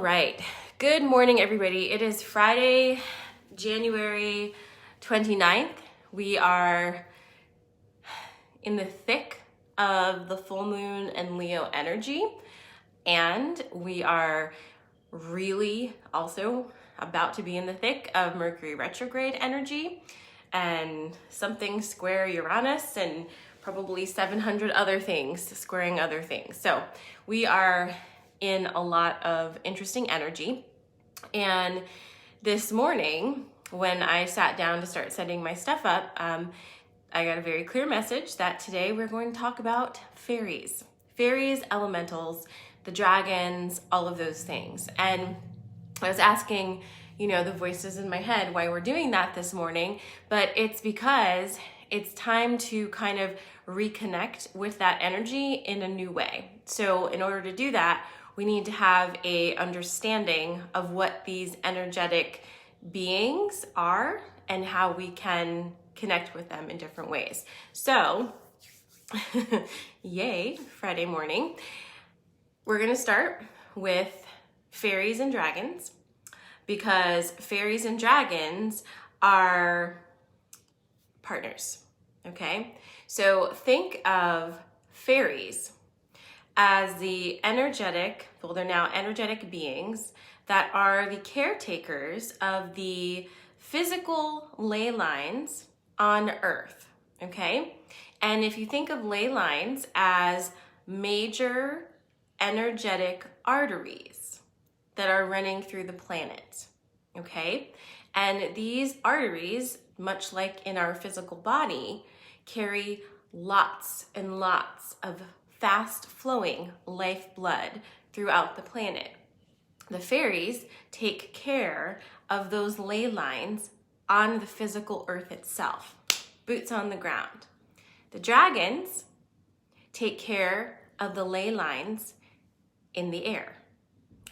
right. Good morning, everybody. It is Friday, January 29th. We are in the thick of the full moon and Leo energy, and we are really also about to be in the thick of Mercury retrograde energy and something square Uranus and probably 700 other things squaring other things. So we are in a lot of interesting energy. And this morning, when I sat down to start setting my stuff up, I got a very clear message that today we're going to talk about fairies. Fairies, elementals, the dragons, all of those things. And I was asking, the voices in my head why we're doing that this morning, but it's because it's time to kind of reconnect with that energy in a new way. So in order to do that, we need to have a understanding of what these energetic beings are and how we can connect with them in different ways. So, yay, Friday morning. We're gonna start with fairies and dragons, because fairies and dragons are partners, okay? So think of fairies as the they're now energetic beings that are the caretakers of the physical ley lines on Earth, okay? And if you think of ley lines as major energetic arteries that are running through the planet, okay? And these arteries, much like in our physical body, carry lots and lots of fast-flowing lifeblood throughout the planet. The fairies take care of those ley lines on the physical earth itself, boots on the ground. The dragons take care of the ley lines in the air,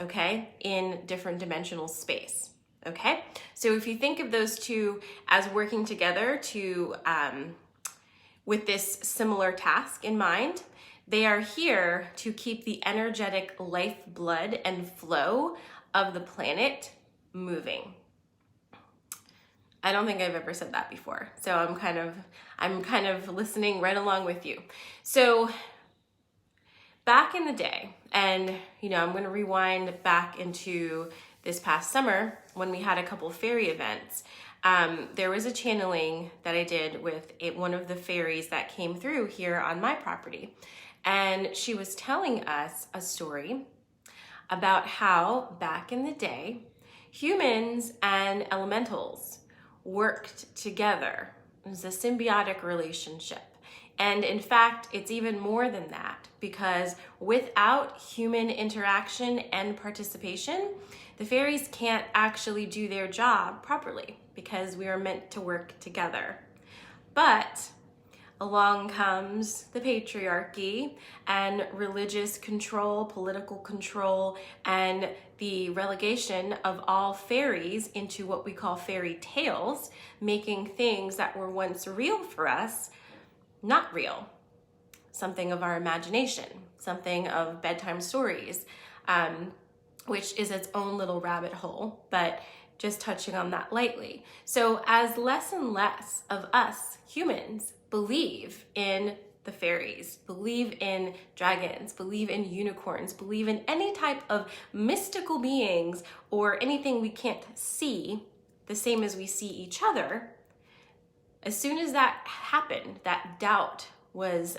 okay, in different dimensional space, okay? So if you think of those two as working together with this similar task in mind, they are here to keep the energetic lifeblood and flow of the planet moving. I don't think I've ever said that before, so I'm kind of listening right along with you. So back in the day, and I'm going to rewind back into this past summer when we had a couple fairy events. There was a channeling that I did with one of the fairies that came through here on my property. And she was telling us a story about how back in the day, humans and elementals worked together. It was a symbiotic relationship. And in fact, it's even more than that, because without human interaction and participation, the fairies can't actually do their job properly, because we are meant to work together. But along comes the patriarchy and religious control, political control, and the relegation of all fairies into what we call fairy tales, making things that were once real for us not real. Something of our imagination, something of bedtime stories, which is its own little rabbit hole, but just touching on that lightly. So as less and less of us humans believe in the fairies, believe in dragons, believe in unicorns, believe in any type of mystical beings or anything we can't see the same as we see each other, as soon as that happened, that doubt was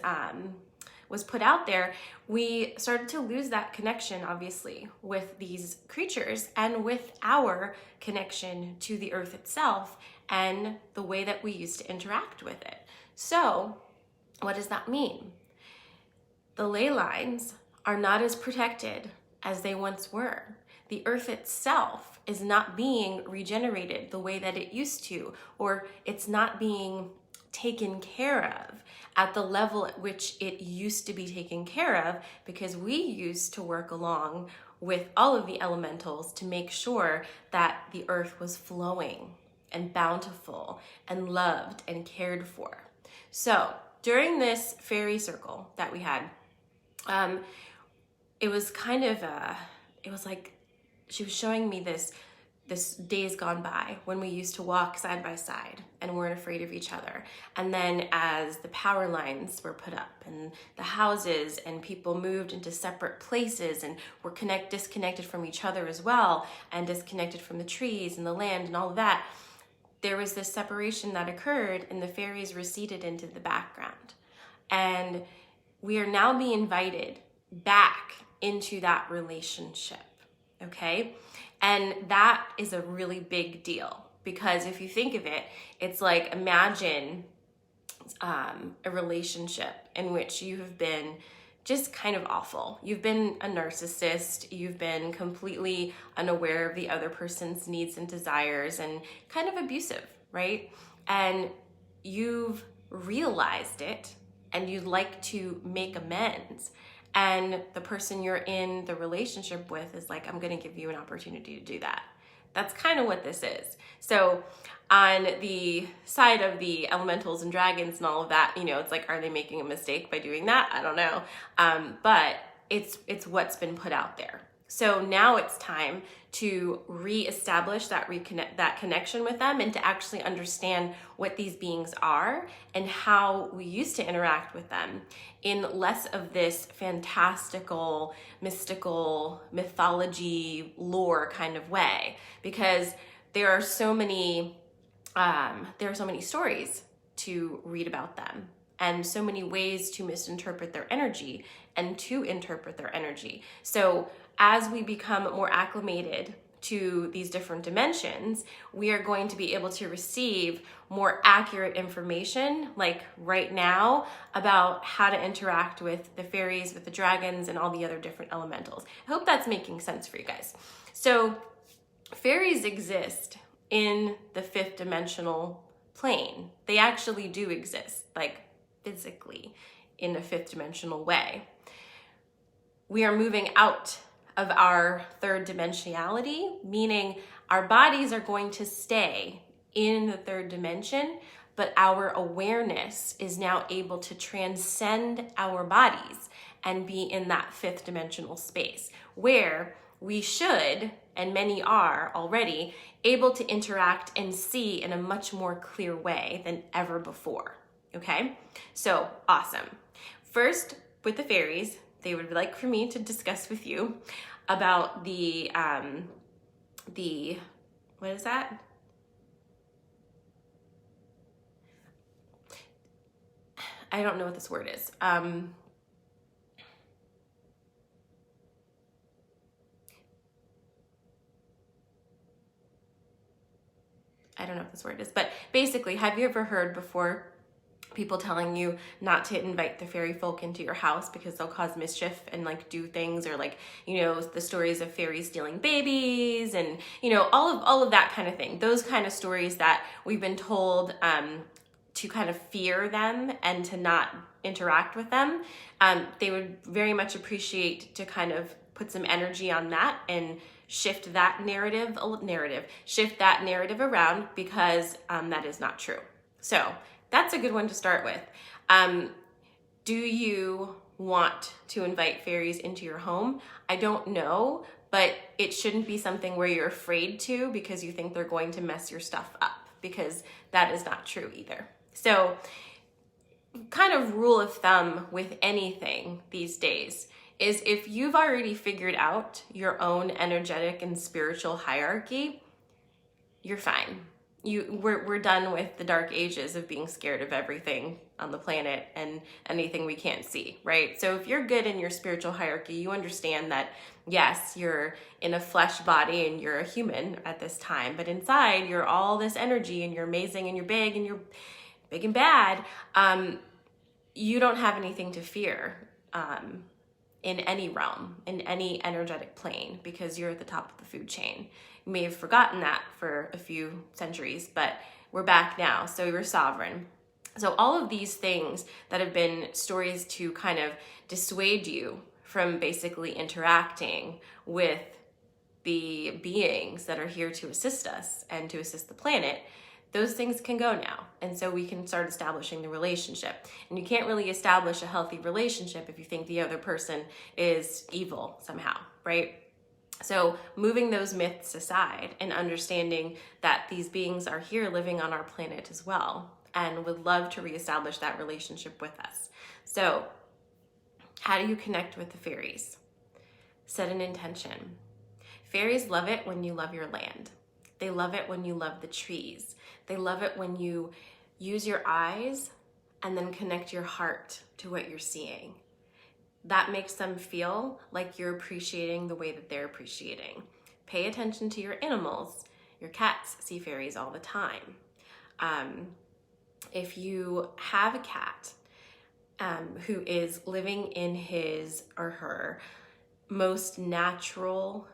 put out there, we started to lose that connection, obviously, with these creatures and with our connection to the earth itself and the way that we used to interact with it. So, what does that mean? The ley lines are not as protected as they once were. The earth itself is not being regenerated the way that it used to, or it's not being taken care of at the level at which it used to be taken care of, because we used to work along with all of the elementals to make sure that the earth was flowing and bountiful and loved and cared for. So during this fairy circle that we had, it was like she was showing me this days gone by when we used to walk side by side and weren't afraid of each other. And then as the power lines were put up and the houses and people moved into separate places and were disconnected from each other as well, and disconnected from the trees and the land and all of that, there was this separation that occurred and the fairies receded into the background. And we are now being invited back into that relationship, okay? And that is a really big deal, because if you think of it, it's like, imagine a relationship in which you have been just kind of awful. You've been a narcissist, you've been completely unaware of the other person's needs and desires and kind of abusive, right? And you've realized it and you'd like to make amends. And the person you're in the relationship with is like, I'm gonna give you an opportunity to do that. That's kind of what this is. So on the side of the elementals and dragons and all of that, you know, it's like, are they making a mistake by doing that? I don't know. But it's what's been put out there. So now it's time to reestablish that connection with them and to actually understand what these beings are and how we used to interact with them in less of this fantastical, mystical, mythology, lore kind of way, because there are so many stories to read about them and so many ways to misinterpret their energy and to interpret their energy. So as we become more acclimated to these different dimensions, we are going to be able to receive more accurate information, like right now, about how to interact with the fairies, with the dragons, and all the other different elementals. I hope that's making sense for you guys. So fairies exist in the fifth dimensional plane. They actually do exist, like physically, in a fifth dimensional way. We are moving out of our third dimensionality, meaning our bodies are going to stay in the third dimension, but our awareness is now able to transcend our bodies and be in that fifth dimensional space, where we should, and many are already, able to interact and see in a much more clear way than ever before, okay? So, awesome. First, with the fairies, they would like for me to discuss with you about the what is that? I don't know what this word is. I don't know what this word is, but basically, have you ever heard before people telling you not to invite the fairy folk into your house because they'll cause mischief and like do things, or like, you know, the stories of fairies stealing babies and, you know, all of that kind of thing. Those kind of stories that we've been told to kind of fear them and to not interact with them. They would very much appreciate to kind of put some energy on that and shift that narrative around, because that is not true. So that's a good one to start with. Do you want to invite fairies into your home? I don't know, but it shouldn't be something where you're afraid to because you think they're going to mess your stuff up, because that is not true either. So kind of rule of thumb with anything these days is, if you've already figured out your own energetic and spiritual hierarchy, you're fine. We're done with the dark ages of being scared of everything on the planet and anything we can't see, right? So if you're good in your spiritual hierarchy, you understand that, yes, you're in a flesh body and you're a human at this time, but inside you're all this energy and you're amazing and you're big and bad. You don't have anything to fear in any realm, in any energetic plane, because you're at the top of the food chain. You may have forgotten that for a few centuries, but we're back now, so you're sovereign. So all of these things that have been stories to kind of dissuade you from basically interacting with the beings that are here to assist us and to assist the planet, those things can go now. And so we can start establishing the relationship. And you can't really establish a healthy relationship if you think the other person is evil somehow, right? So moving those myths aside and understanding that these beings are here living on our planet as well and would love to reestablish that relationship with us. So how do you connect with the fairies? Set an intention. Fairies love it when you love your land. They love it when you love the trees. They love it when you use your eyes and then connect your heart to what you're seeing. That makes them feel like you're appreciating the way that they're appreciating. Pay attention to your animals. Your cats see fairies all the time. If you have a cat who is living in his or her most natural,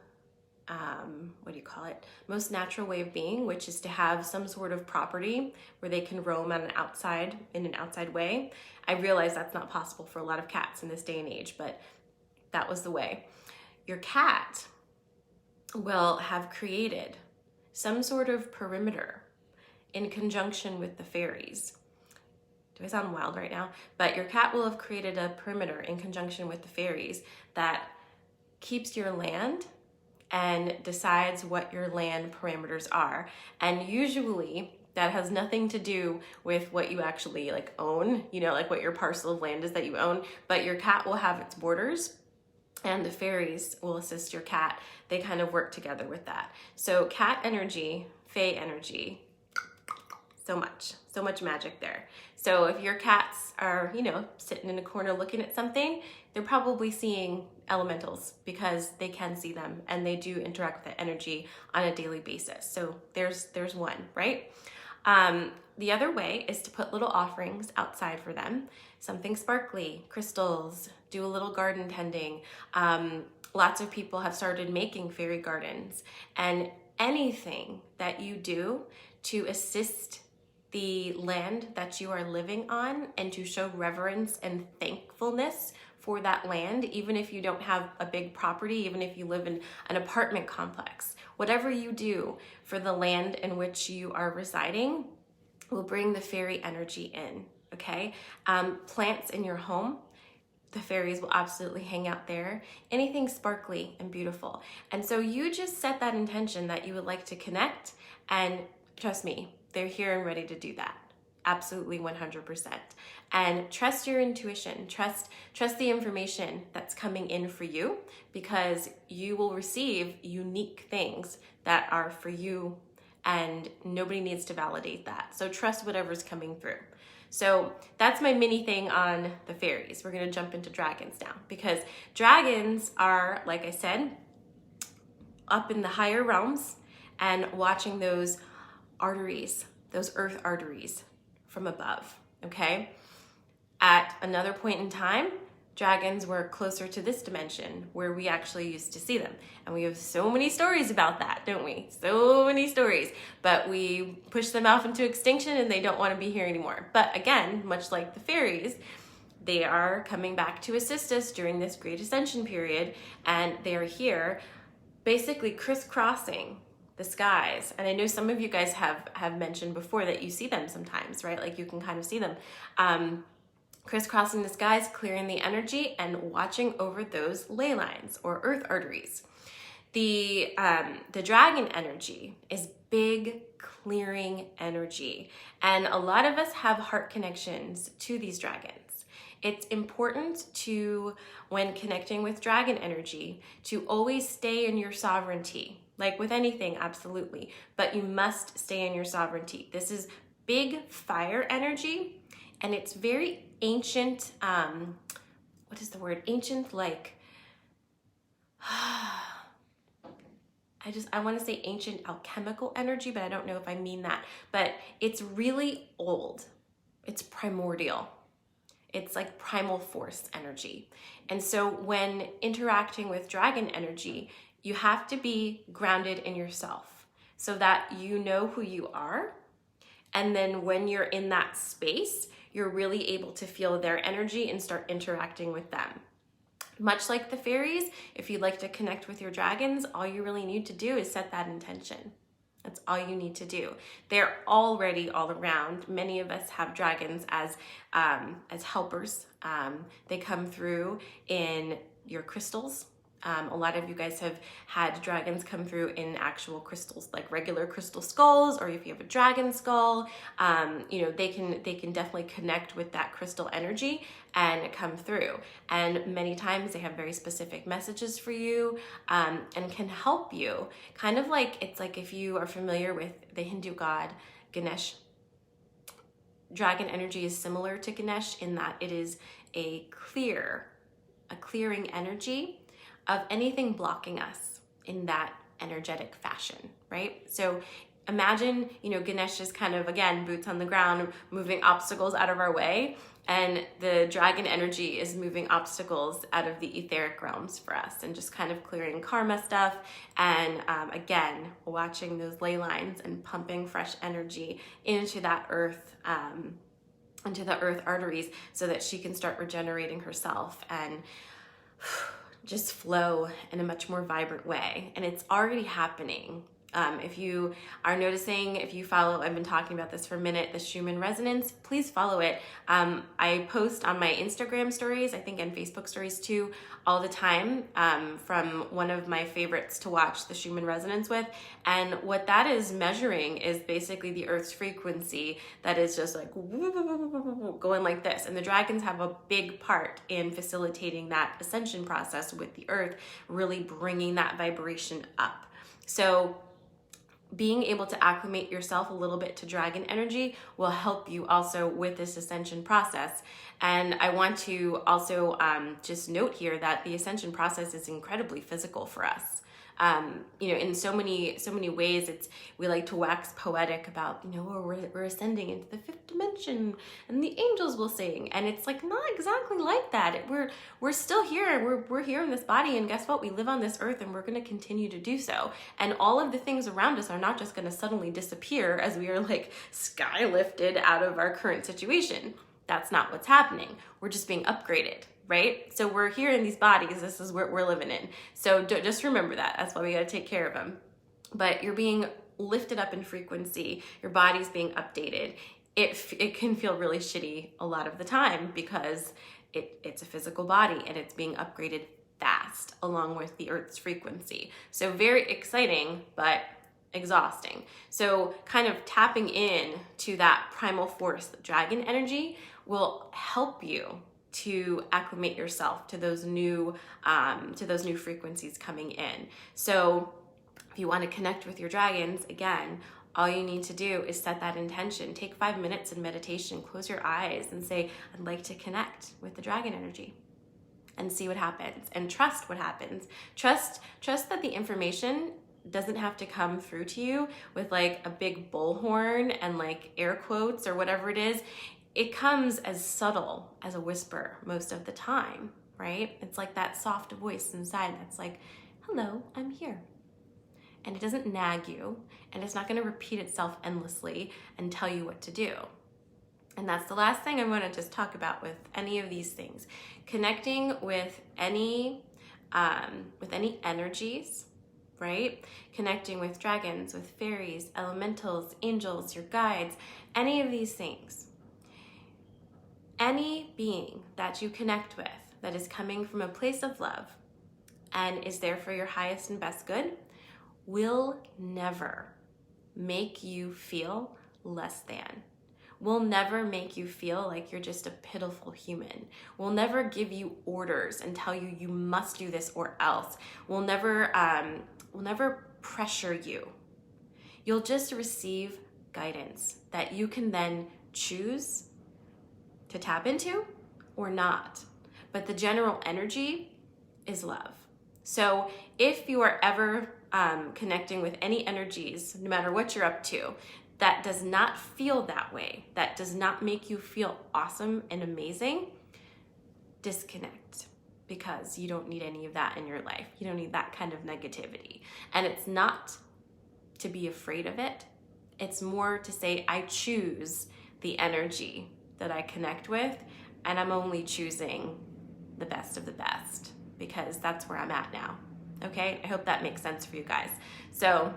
most natural way of being, which is to have some sort of property where they can roam in an outside way. I realize that's not possible for a lot of cats in this day and age, but that was the way. Your cat will have created some sort of perimeter in conjunction with the fairies. Do I sound wild right now? But your cat will have created a perimeter in conjunction with the fairies that keeps your land and decides what your land parameters are. And usually that has nothing to do with what you actually like own, like what your parcel of land is that you own, but your cat will have its borders and the fairies will assist your cat. They kind of work together with that. So cat energy, fae energy, so much magic there. So if your cats are, sitting in a corner looking at something, they're probably seeing elementals because they can see them and they do interact with the energy on a daily basis. So there's one, right? The other way is to put little offerings outside for them, something sparkly, crystals, do a little garden tending. Lots of people have started making fairy gardens, and anything that you do to assist the land that you are living on and to show reverence and thankfulness for that land, even if you don't have a big property, even if you live in an apartment complex, whatever you do for the land in which you are residing will bring the fairy energy in, okay? Plants in your home, the fairies will absolutely hang out there. Anything sparkly and beautiful. And so you just set that intention that you would like to connect, and trust me, they're here and ready to do that. Absolutely 100%. And trust your intuition. Trust the information that's coming in for you, because you will receive unique things that are for you and nobody needs to validate that. So trust whatever's coming through. So that's my mini thing on the fairies. We're gonna jump into dragons now, because dragons are, like I said, up in the higher realms and watching those arteries, those earth arteries from above, okay? At another point in time, dragons were closer to this dimension where we actually used to see them. And we have so many stories about that, don't we? So many stories. But we push them off into extinction and they don't want to be here anymore. But again, much like the fairies, they are coming back to assist us during this great ascension period, and they are here basically crisscrossing the skies. And I know some of you guys have mentioned before that you see them sometimes, right? Like you can kind of see them crisscrossing the skies, clearing the energy and watching over those ley lines or earth arteries. The dragon energy is big clearing energy, and a lot of us have heart connections to these dragons. It's important to, when connecting with dragon energy, to always stay in your sovereignty. Like with anything, absolutely, but you must stay in your sovereignty. This is big fire energy, and it's very ancient, what is the word? Ancient, like, I want to say ancient alchemical energy, but I don't know if I mean that. But it's really old. It's primordial. It's like primal force energy. And so when interacting with dragon energy, you have to be grounded in yourself so that you know who you are. And then when you're in that space, you're really able to feel their energy and start interacting with them. Much like the fairies, if you'd like to connect with your dragons, all you really need to do is set that intention. That's all you need to do. They're already all around. Many of us have dragons as helpers. They come through in your crystals. A lot of you guys have had dragons come through in actual crystals, like regular crystal skulls, or if you have a dragon skull, they can definitely connect with that crystal energy and come through. And many times they have very specific messages for you, and can help you. Kind of like, it's like if you are familiar with the Hindu god Ganesh. Dragon energy is similar to Ganesh in that it is a clearing energy of anything blocking us in that energetic fashion, right? So imagine, Ganesh is kind of, again, boots on the ground, moving obstacles out of our way, and the dragon energy is moving obstacles out of the etheric realms for us and just kind of clearing karma stuff, and again, watching those ley lines and pumping fresh energy into that earth, into the earth arteries, so that she can start regenerating herself and just flow in a much more vibrant way. And it's already happening. If you are noticing, if you follow, I've been talking about this for a minute, the Schumann resonance, please follow it. I post on my Instagram stories, I think, and Facebook stories too, all the time, from one of my favorites to watch the Schumann resonance with. And what that is measuring is basically the Earth's frequency that is just like going like this. And the dragons have a big part in facilitating that ascension process with the Earth, really bringing that vibration up. So being able to acclimate yourself a little bit to dragon energy will help you also with this ascension process. And I want to also just note here that the ascension process is incredibly physical for us. In so many ways, we like to wax poetic about, we're ascending into the fifth dimension and the angels will sing. And it's like, not exactly like that. We're still here. We're here in this body. And guess what? We live on this earth and we're going to continue to do so. And all of the things around us are not just going to suddenly disappear as we are like sky lifted out of our current situation. That's not what's happening. We're just being upgraded. Right? So we're here in these bodies. This is what we're living in. So just remember that. That's why we got to take care of them. But you're being lifted up in frequency. Your body's being updated. It can feel really shitty a lot of the time because it's a physical body and it's being upgraded fast along with the Earth's frequency. So very exciting, but exhausting. So kind of tapping in to that primal force, the dragon energy, will help you to acclimate yourself to those new frequencies coming in. So if you want to connect with your dragons, again, all you need to do is set that intention. Take 5 minutes in meditation, close your eyes and say, I'd like to connect with the dragon energy, and see what happens, and trust what happens. Trust that the information doesn't have to come through to you with like a big bullhorn and like air quotes or whatever it is. It comes as subtle as a whisper most of the time, right? It's like that soft voice inside that's like, hello, I'm here. And it doesn't nag you, and it's not going to repeat itself endlessly and tell you what to do. And that's the last thing I want to just talk about with any of these things. Connecting with any energies, right? Connecting with dragons, with fairies, elementals, angels, your guides, any of these things. Any being that you connect with that is coming from a place of love and is there for your highest and best good will never make you feel less than. Will never make you feel like you're just a pitiful human. Will never give you orders and tell you you must do this or else. Will never pressure you. You'll just receive guidance that you can then choose to tap into or not. But the general energy is love. So if you are ever connecting with any energies, no matter what you're up to, that does not feel that way, that does not make you feel awesome and amazing, disconnect, because you don't need any of that in your life. You don't need that kind of negativity. And it's not to be afraid of it. It's more to say, I choose the energy that I connect with, and I'm only choosing the best of the best because that's where I'm at now. Okay, I hope that makes sense for you guys. So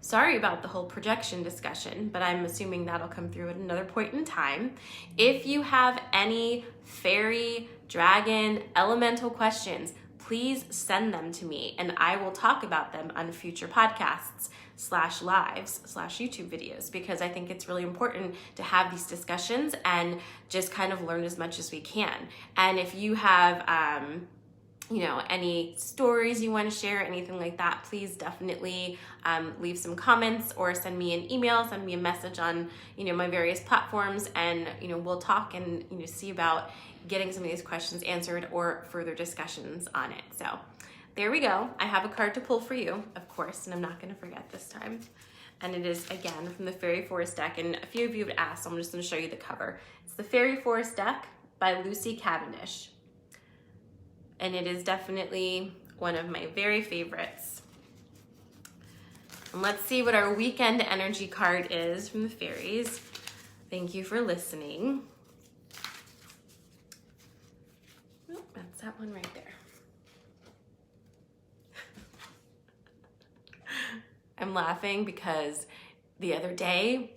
sorry about the whole projection discussion, but I'm assuming that'll come through at another point in time. If you have any fairy, dragon, elemental questions, please send them to me and I will talk about them on future podcasts /lives /YouTube videos, because I think it's really important to have these discussions and just kind of learn as much as we can. And if you have any stories you want to share, anything like that, please definitely leave some comments or send me an email, send me a message on, my various platforms, and, we'll talk and, see about getting some of these questions answered or further discussions on it. So there we go. I have a card to pull for you, of course, and I'm not going to forget this time. And it is, again, from the Fairy Forest deck. And a few of you have asked, so I'm just going to show you the cover. It's the Fairy Forest deck by Lucy Cavendish. And it is definitely one of my very favorites. And let's see what our weekend energy card is from the fairies. Thank you for listening. Oh, that's that one right there. I'm laughing because the other day,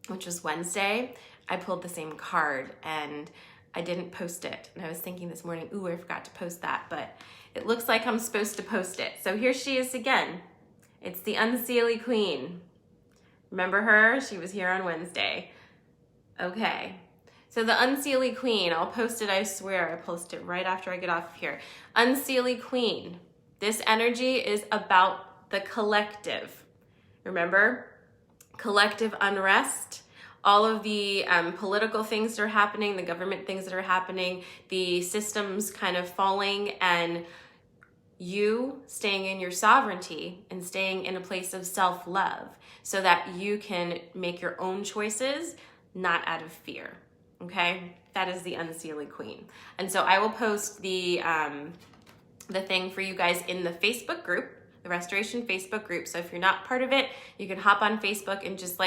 which was Wednesday, I pulled the same card and I didn't post it. And I was thinking this morning, ooh, I forgot to post that, but it looks like I'm supposed to post it. So here she is again. It's the Unseelie Queen. Remember her? She was here on Wednesday. Okay. So the Unseelie Queen, I'll post it, I swear. I post it right after I get off of here. Unseelie Queen. This energy is about the collective. Remember? Collective unrest. All of the political things that are happening, the government things that are happening, the systems kind of falling, and you staying in your sovereignty and staying in a place of self-love so that you can make your own choices, not out of fear, okay? That is the Unseelie Queen. And so I will post the thing for you guys in the Facebook group, the Restoration Facebook group. So if you're not part of it, you can hop on Facebook and just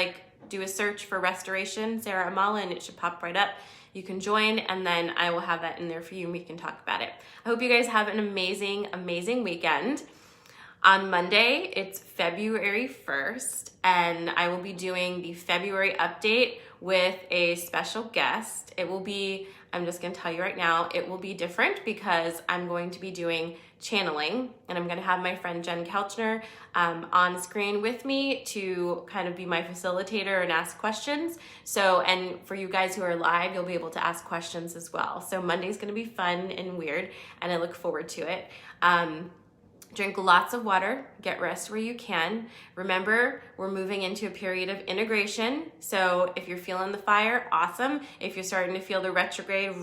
do a search for Restoration Sarah Amala, and it should pop right up. You can join, and then I will have that in there for you and we can talk about it. I hope you guys have an amazing, amazing weekend. On Monday, it's February 1st, and I will be doing the February update with a special guest. It will be, I'm just gonna tell you right now, it will be different because I'm going to be doing channeling, and I'm gonna have my friend Jen Kelchner on screen with me to kind of be my facilitator and ask questions. So, and for you guys who are live, you'll be able to ask questions as well. So Monday's gonna be fun and weird, and I look forward to it. Drink lots of water, get rest where you can. Remember, we're moving into a period of integration. So if you're feeling the fire, awesome. If you're starting to feel the retrograde,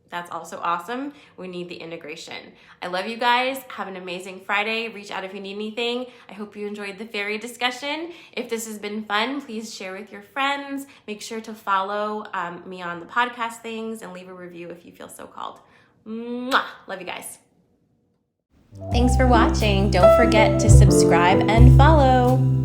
that's also awesome. We need the integration. I love you guys. Have an amazing Friday. Reach out if you need anything. I hope you enjoyed the fairy discussion. If this has been fun, please share with your friends. Make sure to follow me on the podcast things and leave a review if you feel so called. Mwah! Love you guys. Thanks for watching. Don't forget to subscribe and follow.